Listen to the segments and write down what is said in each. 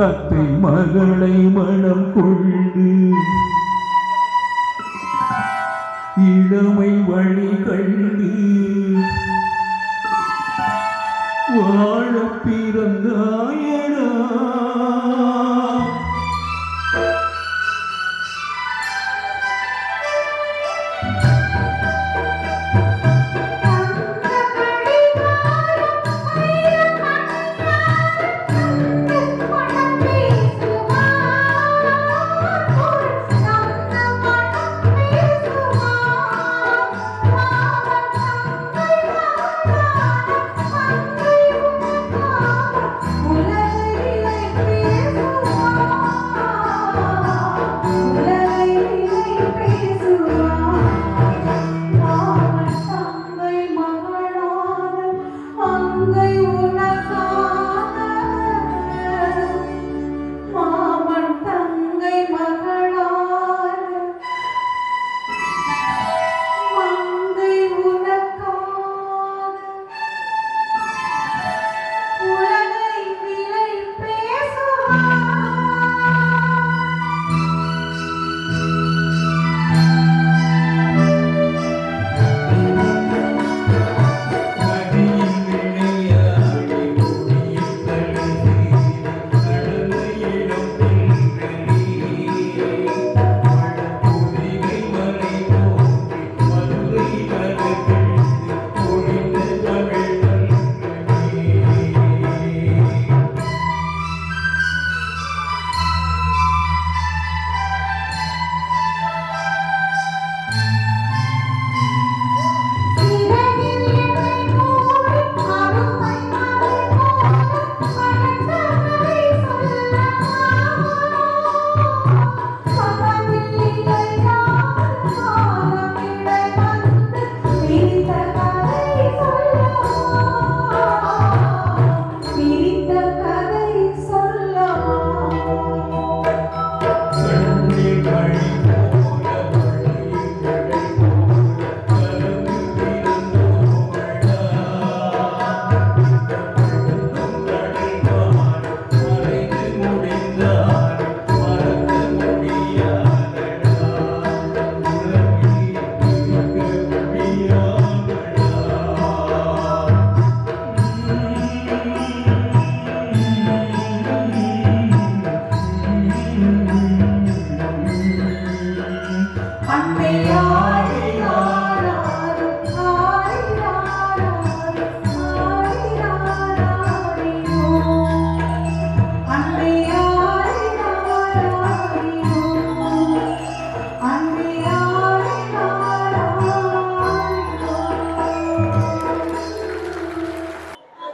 அத்தை மகளை மனம் கொண்டு இளமை வழி கண்டு வாழ பிறந்தாயடா.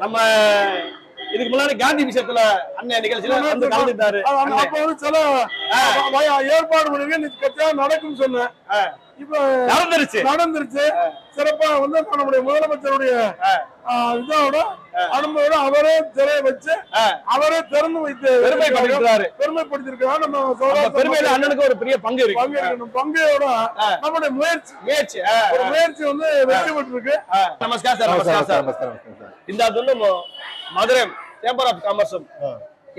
நம்ம இதுக்கு முன்னாடி காந்தி விஷயத்துல அண்ணன் நிகழ்ச்சியில வந்து கலந்துட்டாரு. அப்ப வந்து சில ஏற்பாடு பண்ணுங்க கட்சியா நடக்கும்னு சொன்னேன். இப்ப நடந்துருச்சு. சிறப்பா வந்து நம்முடைய முதலமைச்சருடைய இதோட அனுமதியோட அவரே திரையை வச்சு அவரே திறந்து வைத்து பெருமைப்படுத்திருக்கிறார். நம்ம பெருமையில அண்ணனுக்கு ஒரு பெரிய பங்கு இருக்கணும். பங்கையோட நம்முடைய முயற்சி வந்து வெற்றி பெற்றிருக்கு. நமஸ்கார் சார். இந்த Madurai chamber of commerce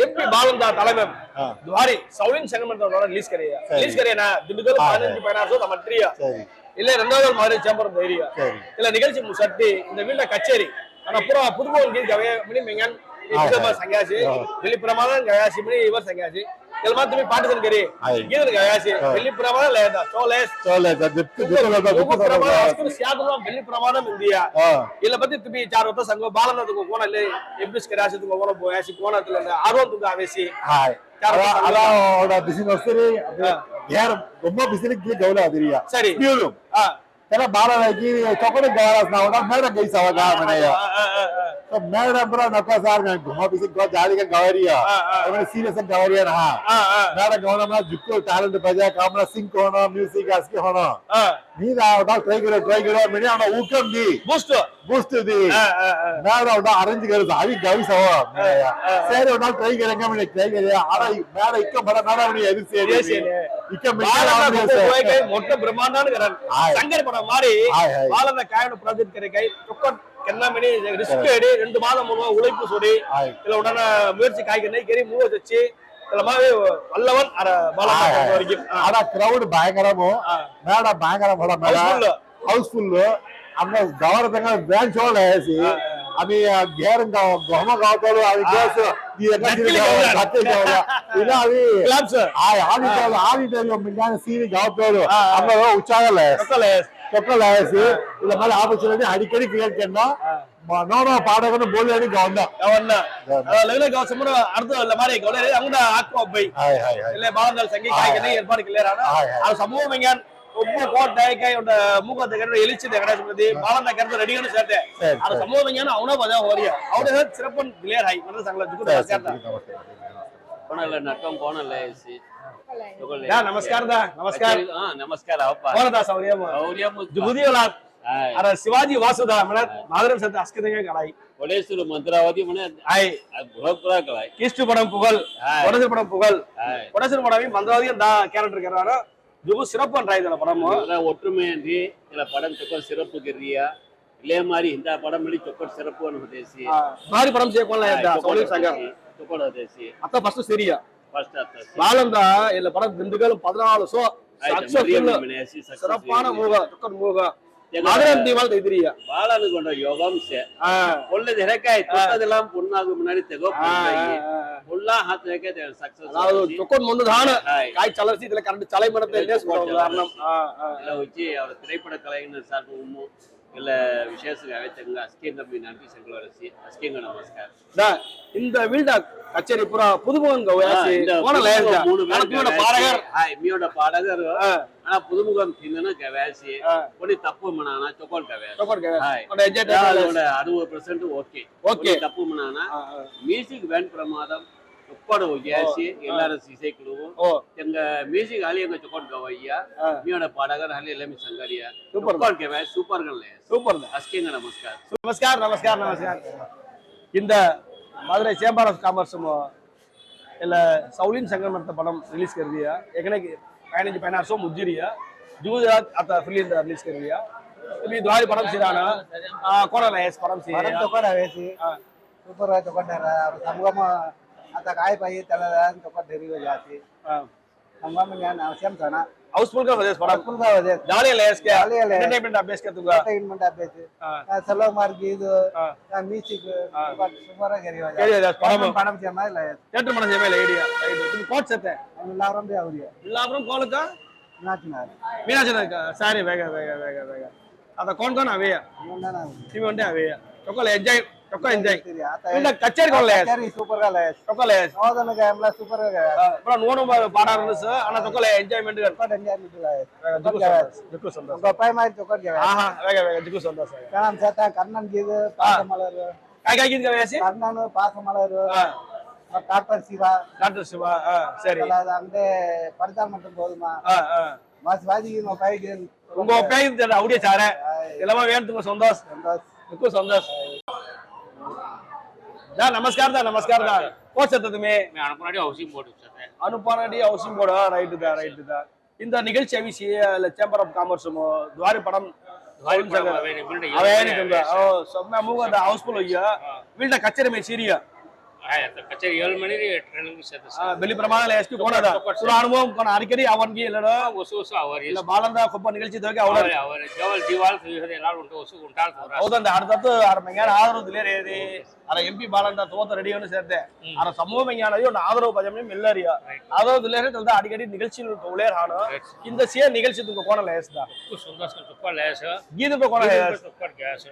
MP बालंदा தலைவர் द्वारी சவுலின் செங்கமன்றோட ரிலீஸ் கரையா திண்டுக்கல் 15 16 நம்ம ட்ரியா இல்ல இரண்டாவது மாதிரி சேம்பர் ஏரியா இல்ல நிகழ்ச்சி முசட்டி இந்த வீட்ல கச்சேரி ஆனா பூரா புதுமோன் கீழ் கவே மணி மெங்கன் इधर संगासी वेली प्रमाण गयासी मनी इवर संगासी कलमा तुम्ही पाठन करी गीत गयासी वेली प्रमाण लेदा चोलेस प्रमाण असको सियादुला वेली प्रमाण इंडिया ಇಲ್ಲ ಬತ್ತಿ तुम्ही चार होता संग बालना तुको कोणाले एबीस करासी तुको कोण बोयासी कोणातले आरो तुको आवेसी हाय ಅಲ್ಲ ಅವರ ಬಿಸಿನ ವಸ್ತರಿ ಯಾರ ಗೊಮ್ಮ ಬಿಸಿಲಿಗೆ ಗೌಲ ಅದರಿಯಾ ಸರಿ ಪ್ಯೂರು तेरा 12 की चौकड़ी गवास ना होना मेरा गई सवागा मनेया तो मेरा बड़ा नका सार में घुमा पीछे गवा जारी का गवरिया मैंने सीरियस गवरिया रहा मेरा गवना में जुक्को टैलेंट बजा कामना सिंग होना म्यूजिक आस्के होना नी ना उड़ा ट्राई करो मैंने आना ऊकम दी बूस्ट दी मेरा उड़ा अरेंज कर सारी गवी सवा मनेया सर उड़ा ट्राई करेंगे मैंने ट्राई किया आरा मेरा इक्का बड़ा मेरा मैंने एदी से इक्का मेरा मोटा ब्रह्मांड करन संगर மாறி வாழன காயன ப்ராஜெக்ட் கரை தொக்கட் கண்ணமணி ரிஸ்க் எடு 2 மாதம் முன்ன உழைப்பு சொடி இல்ல உடனே முயற்சி காய்கறி கறி மூவ வச்சு இதெல்லாமே வல்லவன் பாலன வரைக்கும் ஆனா கிரவுட் பயங்கரமோ மேடா பயங்கரம் பட மேடா ஹவுஸ்ஃபுல் அந்த கவரதங்க வேன் ஷோல ஏசி अभी घेरंग गहमा गावतलो अभी गेस दी गत्ते गावला इला अभी क्लब्स आडिटोरियम मिलान सीरी गावतलो अम्मा उच्चागले चक्कलेसी इला मले ऑपर्चुनिटी अडिकड़ी क्रिएट करना नोनो पाडगन बोलेनी गावना गावना लगले गाव समर अर्ध लमारे गवले अंगना आको बई हाय इले बालंदल संगी कायकने एर्पाடு क्लियर आना समूह मंगन ಒಬ್ಬ ಕೋಟ್ ದಾಯಕೈ ಉಂಡ ಮೂಗ ದಗಡ ಎಲಿಚಿ ದಗಡ ಸುಮದಿ ಬಾಲನ ಕರೆದ ರೆಡಿ ಅನ್ನು ಸೇರ್ತೆ ಅದು ಸಂಬೋಧನೆಯನ್ನು ಅವನ ಬದ ಹೋರಿಯ ಅವರ ಸಿರಪನ್ ಕ್ಲಿಯರ್ ಆಗಿ ಅಂದ್ರೆ ಸಂಗಲ ಜುಗುದ ಸೇರ್ತ ಕೋಣಲ್ಲ ನಟಂ ಕೋಣಲ್ಲ ಎಸಿ ಯಾ ನಮಸ್ಕಾರ ನಮಸ್ಕಾರ ಅಪ್ಪ ಕೋಣದ ಸೌರ್ಯಮ ಜುಗುದಿಯಲ ಅರ ಶಿವಾಜಿ ವಾಸುದ ಮನ ಮಾದರಂ ಸತ ಅಸ್ಕದಂಗೆ ಕಳಾಯಿ ಒಡೇಶ್ವರ ಮಂತ್ರಾವತಿ ಮನೆ ಆಯ್ ಭೋಗಪುರ ಕಳಾಯಿ ಕಿಷ್ಟು ಪಡಂ ಪುಗಲ್ ಒಡೇಶ್ವರ ಪಡಂ ಪುಗಲ್ ಒಡೇಶ್ವರ ಪಡವಿ ಮಂತ್ರಾವತಿ ದಾ ಕ್ಯಾರೆಕ್ಟರ್ ಕರಾರ ஜுகு சிறப்பு பண்றாங்க படம் ஒற்றுமையின்றி இல்ல படம் சொக்கர் சிறப்பு கிரியா இல்லே மாதிரி இந்த படம் மொழி சொக்கர் சிறப்பு தேசி மாதிரி படம் செய்யலாம் சௌலின் சங்கர் சொக்கோட தேசி அத்த ஃபர்ஸ்ட் சரியா ஃபர்ஸ்ட் அத்த பாலந்தா இல்ல படம் திண்டுக்கல் 14 ஷோ சிறப்பான மூக சொக்கர் மூக மாதரம் தீவால் தைத்திரியா பாலனு கொண்ட யோகம் சே ஒல்ல திரக்காய் தொட்டதெல்லாம் பொன்னாகு முன்னாடி தெகோ பொல்லா हाथ रखे थे सक्सेस அதாவது சொக்கன் முன்னதான காய் சலர்சி இதுல கரண்ட் சலை மரத்தை டேஸ் போற காரணம் இல்ல வச்சி அவர் திரைப்பட கலைஞர் சார் உம்மு இல்ல விசேஷங்க அவைத்தங்க அஸ்கேங்க நம்பி சங்கலரசி அஸ்கேங்க நமஸ்கார் டா இந்த வீல்டா கச்சேரி புரா புதுமுகன் கவாசி போன லேஜா மீயோட பாடகர் ஹாய் மீயோட பாடகர் ஆனா புதுமுகம் தின்னன கவாசி ஒனி தப்பு மனானா சொக்கோல் கவாசி ஹாய் ஒட எஜெட் 60% ஓகே தப்பு மனானா மியூசிக் வேன் பிரமாதம் ಒಪ್ಪಡ ಹೋಗ್ಯಾಸಿ ಎಲ್ಲಾರ ಸೀಸೆ ಕುಳುವು ಎಂಗ ಮ್ಯೂಸಿಕ್ ಹಾಲಿ ಎಂಗ ಚೊಕೊಟ್ ಗವಯ್ಯ ಮಿಯೋಡ ಪಾಡಗರ್ ಹಾಲಿ ಎಲ್ಲ ಮಿ ಸಂಗರಿಯ ಸೂಪರ್ ಗೆವೆ ಸೂಪರ್ ಗಲ್ಲೆ ಸೂಪರ್ ಅಸ್ಕೇಂಗ ನಮಸ್ಕಾರ இந்த மதுரை சேம்பர் ஆஃப் காமர்ஸ் இல்ல சவுலின் சங்கர் படம் ரிலீஸ் कर दिया एकने 15 मुज्जिरिया गुजरात आता फिल्म रिलीज कर दिया तुम्ही द्वारी पडम सिराना कोणाला एस पडम सी पडम तो कोणा वेसी सुपर तो कोणारा समगम आता काय पाहिजे त्याला तो डेरी जाती समगम ज्ञान आवश्यक थाना हाउसफुल का वजह पडम हाउसफुल का वजह जाले लेस के एंटरटेनमेंट अभ्यास कर दूंगा एंटरटेनमेंट अभ्यास सलो मार्गी ಇದು म्यूजिक सुपर गेरी पडम जमा ले थिएटर मन जमा ले आइडिया तुम कोट सते लावरम भी आवरिया लावरम कॉल का मीनाचना का सारे वेगा आता कौन आवे टीम उंटे आवे चोकल एंजॉय चोको एंजॉय इंदा कचेरी कोन ले कचेरी सुपर का ले चोकल ले नोदन गैमला सुपर का बड़ा नोनो पाडारनु स ana चोकल एंजॉयमेंट कर एंजॉयमेंट ले जुकु संतोष गपाय मार चोकर गया हां वेगा जुकु संतोष काम सता कन्नन गीत पासमलर काय गीत गवासी कन्नन पासमलर ಡಾಕ್ಟರ್ ಶಿವ ಸರಿ ಅಂದ್ರೆ ಪಡ್ತಾಲ್ மட்டும் போதுமா மாஸ் வாதிக்கு நம்ம பைக்கு उनको पे आवड़िया चार है इलामा वेन तुमको संतोष बिल्कुल संतोष दा नमस्कार दा कोच है तुम्हें मैं अनुपनाडी हाउसिंग बोर्ड है अनुपानडी हाउसिंग बोर्ड राइट दा இந்த நிகழ்ச்சி அவிசிய சேம்பர் ஆஃப் காமர்ஸ் துவாரி படம் अवेनिकुंदा ओ सब में मूव द हाउसफुल होइया विल्ड कचरे में सीरिया हाय तो कचरे 7 मणि ट्रेनिंग सेट ಬೆಲಿ ಪ್ರಮಾಣದಲ್ಲಿ ಎಷ್ಟು ಕೋಣದ ಸುರ ಅನುಭವ ಕೋಣ ಅರಿಕಡಿ ಅವನಿಗೆ ಎಲ್ಲಡ ಹೊಸ ಅವರ್ ಇಲ್ಲ ಬಾಲಂದ ಕೊಪ್ಪ ನಿಗಲ್ಚಿ ಹೋಗಿ ಅವರ ಜವಲ್ ದಿವಾಲ್ ಎಲ್ಲ ಉಂಟು ಹೊಸ ಉಂಟಾಲ್ ಹೌದಂದ ಅರ್ಧತ್ತು ಅರ ಮೆಂಗಾನ ಆದರೂ ದಿಲೇರಿ ಅರ ಎಂಪಿ ಬಾಲಂದ ತೋತ ರೆಡಿಯನ್ನು ಸೇರ್ತೆ ಅರ ಸಮೂಹ ಮೆಂಗಾನಯೋ ಆದರೂ பஜமே மெல்லறியா ஆதரவு திலேரி தல்த அடிக்கடி நிகழ்ச்சியில் தோளேர் ஆனா இந்த சே நிகழ்ச்சி துங்க கோண லேஸ்தா सुंदर से तुप्पा लेस गीत पे कोण है तुप्पा गैस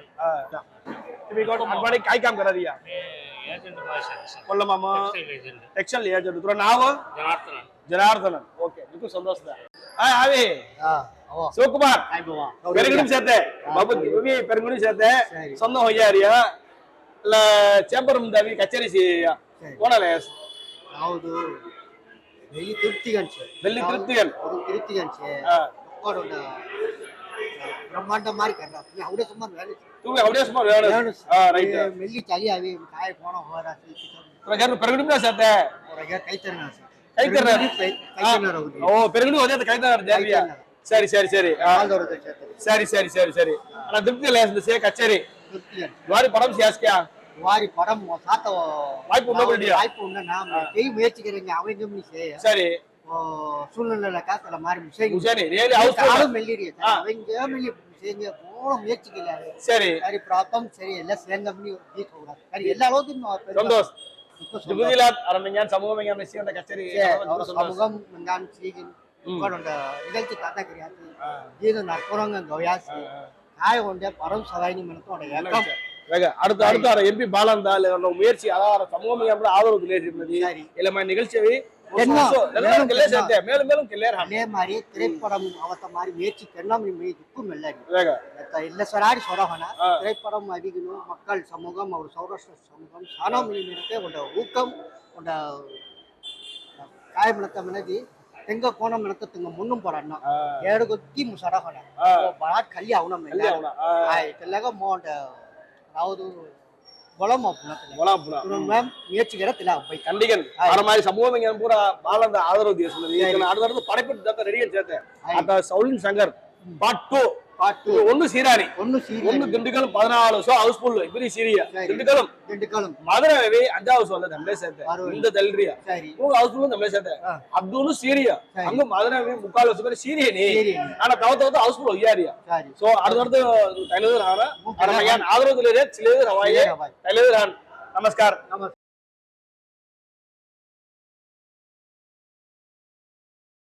तुम्ही कोण अनवाडी काय काम करा रिया एजेंट भाषा कोल्ला मामा एजेंट टेक्सटाइल एजेंट तुरा नाव जनार्दन जनार्दन ओके बिल्कुल संतोष दा हाय आवे हाँ वो ಶಿವಕುಮಾರ್ आई बाबा ಪೆರಗುಡಿ ಸೇತೆ ಬಾಬು ವಿ ಪೆರಗುಡಿ ಸೇತೆ ಸೊನ್ನ ಹೋಯ್ಯಾರಿಯ ಲ ಚೇಂಬರ್ ಮುಂದಾವಿ ಕಚೇರಿ ಸಿಯ ಕೋಣಲೆ ಹೌದು ವೆಲ್ಲಿ ತೃಪ್ತಿಗಂಚೆ ವೆಲ್ಲಿ ತೃಪ್ತಿಗನ್ ಅದು ತೃಪ್ತಿಗಂಚೆ ಒಕ್ಕಡ ಬ್ರಹ್ಮಾಂಡ ಮಾರಿ ಕರ್ರ ಅವಡೆ ಸುಮಾರು ವೇಳೆ ತೂವೆ ಅವಡೆ ಸುಮಾರು ವೇಳೆ ರೈಟ್ ಮೆಲ್ಲಿ ಚಾಲಿ ಆವಿ ಕಾಯ ಕೋಣ ಹೋರ ಪ್ರಕಾರ ಪೆರಗುಡಿ ಸೇತೆ ಅವರಿಗೆ ಕೈತರನ ಕೈತರ ಓ ಪೆರಗುಡಿ ಹೋದೆ ಕೈತರ ಜಾವಿಯ ಸರಿ ಸರಿ ಸರಿ ಸರಿ ಸರಿ ಸರಿ ಸರಿ ಅಣ್ಣ ತೃಪ್ತಿ ಲೇಸ್ ಸೇ ಕಚೇರಿ வாரி படம் சியாஸ்கியா வாரி படம் சாத்த வாய்ப்பு உண்டா இல்லையா வாய்ப்பு உண்டா நாம செய்ய முயற்சிக்கிறீங்க அவங்க நீ செய்ய சரி சூழ்நிலை காத்துல மாறி முசை முசேனி ரியலி ஹவுஸ் ஆளு மெல்லிரிய அவங்க மெல்லி செய்ய போன முயற்சிக்கல சரி சரி பிராப்தம் சரி எல்லாம் சேர்ந்த பண்ணி கீத் கூடாது சரி எல்லா அளவுக்கு சந்தோஷ் ஜுகுதிலாத் அரமஞான் சமூகம் ஞான் மெஸ்ஸியோட கச்சேரி சமூகம் ஞான் சீகின் உங்களோட நிகழ்ச்சி தாத்தா கிடையாது இது நற்புறங்க கௌயாசி காய கொண்ட பரம் சகாயினி மனத்தோட ஏக்கம் அடுத்த எம்பி பாலந்தா இல்ல முயற்சி அதாவது சமூகம் ஆதரவு தெரியுது இல்ல நிகழ்ச்சியை மேலும் மேலும் அதே மாதிரி திரைப்படம் அவத்த மாதிரி முயற்சி கண்ணாமணிக்கும் இல்ல சொராடி சொரகனா திரைப்படம் அதிகணும் மக்கள் சமூகம் அவர் சௌராஷ்டிர சமூகம் சாணாமணி நிறுத்த உண்ட ஊக்கம் உண்ட காயமனத்தை மனதி ತೆಂಗ ಕೋಣ ಮೆಣತ ತೆಂಗ ಮುನ್ನುಂ ಪಡಣ್ಣ ಎರಡು ಗೊತ್ತಿ ಮುಸರಹಣ ಬಾಳ್ ಕಲ್ಲಿ ಅವನ ಮೇಲೆ ತೆಲ್ಲಗ ಮೋಂಡ ಯಾವುದು முயற்சிக்கிற கண்டிகன் வர மாதிரி சமூகம் பூரா பாலந்த ஆதரவு தேசம் அடுத்த படைப்பு ரெடியா சேர்த்தேன் அந்த சவுலின் சங்கர் பார்ட் 2 ஒன்னு சீராரி ஒன்னு திண்டுக்கலும் 14 ஷோ ஹவுஸ்ஃபுல் இப்படி சீரியா திண்டுக்கலும் மதுரை அஞ்சாவது ஷோல தம்லே சேர்த்தேன் இந்த தல்ரியா உங்க ஹவுஸ்ஃபுல் தம்லே சேர்த்தேன் அப்துல்லு சீரியா அங்க மதுரை 3 வருஷம் சீரியா நீ ஆனா தவத்த ஹவுஸ்ஃபுல் ஒய்யாரியா சோ அடுத்து டைலர் ஆனா அரமையான் ஆதரவு திலேரே சிலேர் ஹவாயே டைலர் நமஸ்கார்